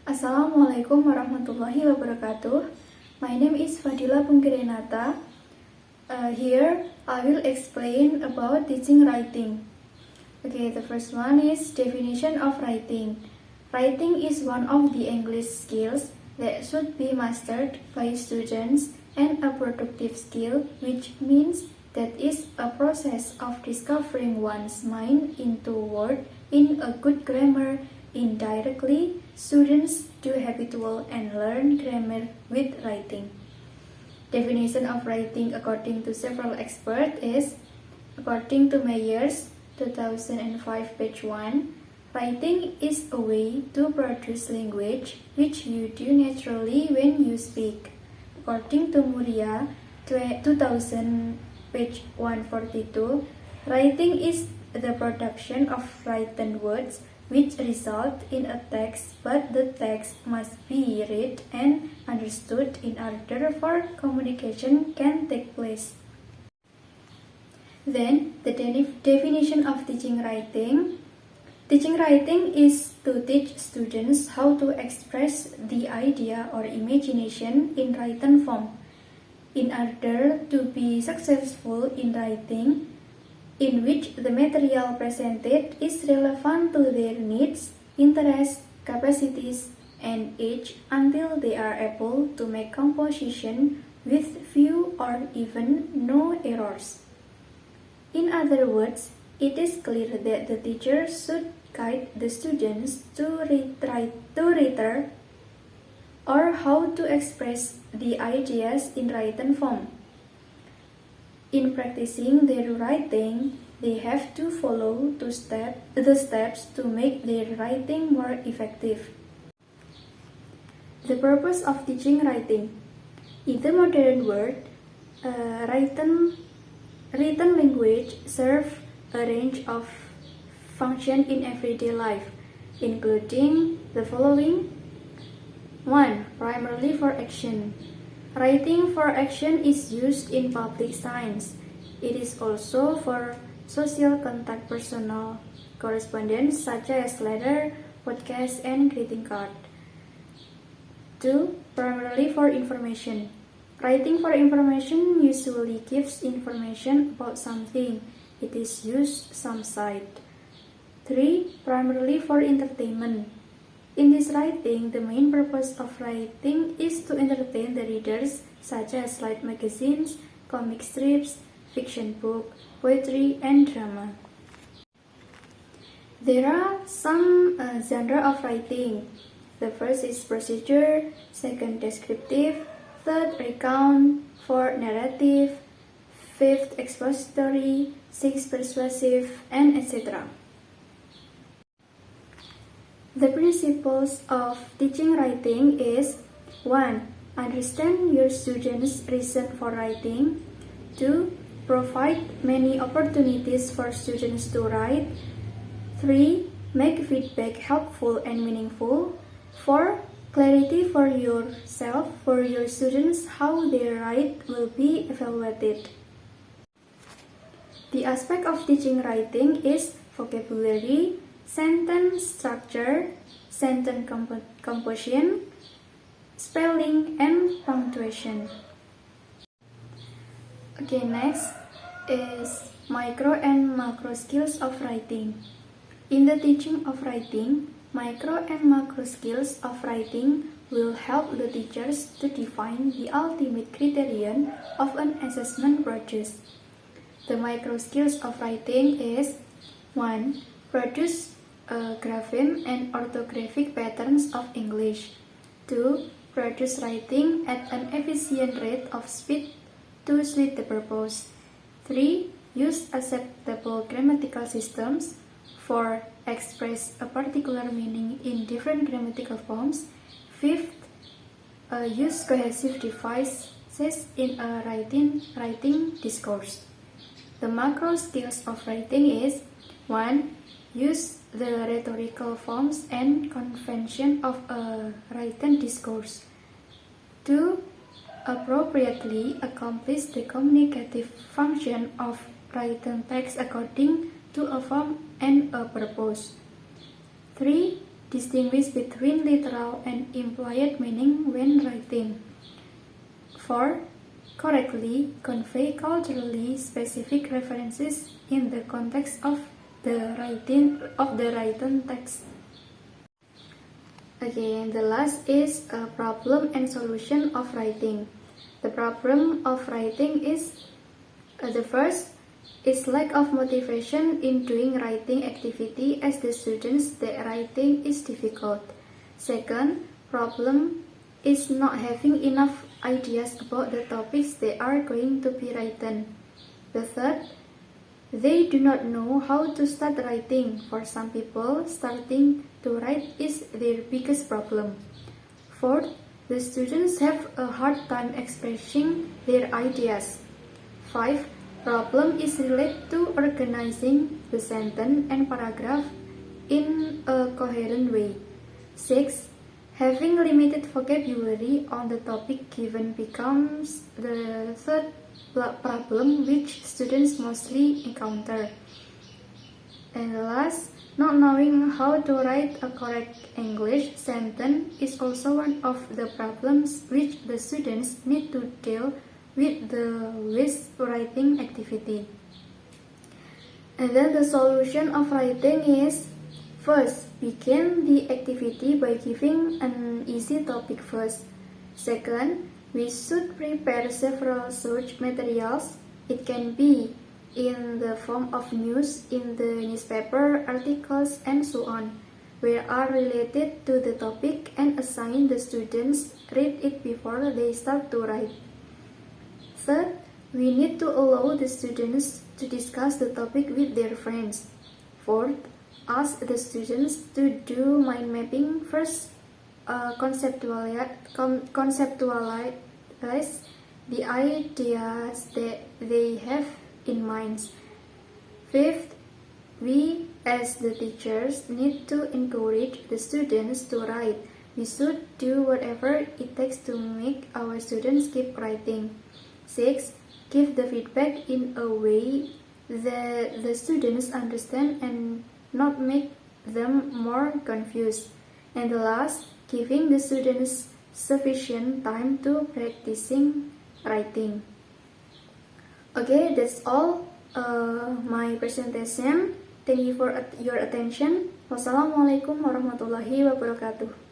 Assalamualaikum warahmatullahi wabarakatuh. My name is Fadila Pungkirenata. Here I will explain about teaching writing. Okay, the first one is definition of writing. Writing is one of the English skills that should be mastered by students and a productive skill, which means that is a process of discovering one's mind into word in a good grammar. Indirectly, students do habitual and learn grammar with writing. Definition of writing according to several experts is, according to Myers, 2005, page 1, writing is a way to produce language which you do naturally when you speak. According to Muria, 2000, page 142, writing is the production of written words which result in a text, but the text must be read and understood in order for communication can take place. Then, the definition of teaching writing. Teaching writing is to teach students how to express the idea or imagination in written form. In order to be successful in writing, in which the material presented is relevant to their needs, interests, capacities, and age until they are able to make composition with few or even no errors. In other words, it is clear that the teacher should guide the students to read or how to express the ideas in written form. In practicing their writing, they have to follow the steps to make their writing more effective. The purpose of teaching writing. In the modern world, written language serves a range of functions in everyday life, including the following. 1. Primarily for action. Writing for action is used in public signs. It is also for social contact, personal correspondence such as letter, podcast, and greeting card. 2. Primarily for information. Writing for information usually gives information about something. It is used some site. 3. Primarily for entertainment. In this writing, the main purpose of writing is to entertain the readers, such as light magazines, comic strips, fiction book, poetry, and drama. There are some genre of writing. The first is procedure, second descriptive, third recount, fourth narrative, fifth expository, sixth persuasive, and etc. The principles of teaching writing is 1. Understand your students' reason for writing. 2. Provide many opportunities for students to write. 3. Make feedback helpful and meaningful. 4. Clarity for yourself, for your students, how they write will be evaluated. The aspect of teaching writing is vocabulary, sentence structure, sentence composition, spelling, and punctuation. Okay, next is micro and macro skills of writing. In the teaching of writing, micro and macro skills of writing will help the teachers to define the ultimate criterion of an assessment process. The micro skills of writing is 1. Produce grapheme and orthographic patterns of English. 2. Produce writing at an efficient rate of speed to suit the purpose. 3. Use acceptable grammatical systems. 4. Express a particular meaning in different grammatical forms. 5th, use cohesive devices in a writing discourse. The macro skills of writing is 1. Use the rhetorical forms and convention of a written discourse. 2. Appropriately accomplish the communicative function of written text according to a form and a purpose. 3. Distinguish between literal and implied meaning when writing. 4. Correctly convey culturally specific references in the context of the written text. Okay, and the last is a problem and solution of writing. The problem of writing is the first is lack of motivation in doing writing activity as the students that writing is difficult. Second, problem is not having enough ideas about the topics they are going to be written. The third, they do not know how to start writing. For some people, starting to write is their biggest problem. Fourth, the students have a hard time expressing their ideas. 5. Problem is related to organizing the sentence and paragraph in a coherent way. 6. Having limited vocabulary on the topic given becomes the third problem which students mostly encounter. And the last, not knowing how to write a correct English sentence is also one of the problems which the students need to deal with writing activity. And then the solution of writing is, first, begin the activity by giving an easy topic first. Second, we should prepare several search materials. It can be in the form of news in the newspaper, articles, and so on, which are related to the topic, and assign the students read it before they start to write. Third, we need to allow the students to discuss the topic with their friends. Fourth, ask the students to do mind mapping first, conceptualize the ideas that they have in mind. Fifth, we as the teachers need to encourage the students to write. We should do whatever it takes to make our students keep writing. 6. Give the feedback in a way that the students understand and not make them more confused. And the last, giving the students sufficient time to practicing writing. Okay, that's all my presentation. Thank you for your attention. Wassalamualaikum warahmatullahi wabarakatuh.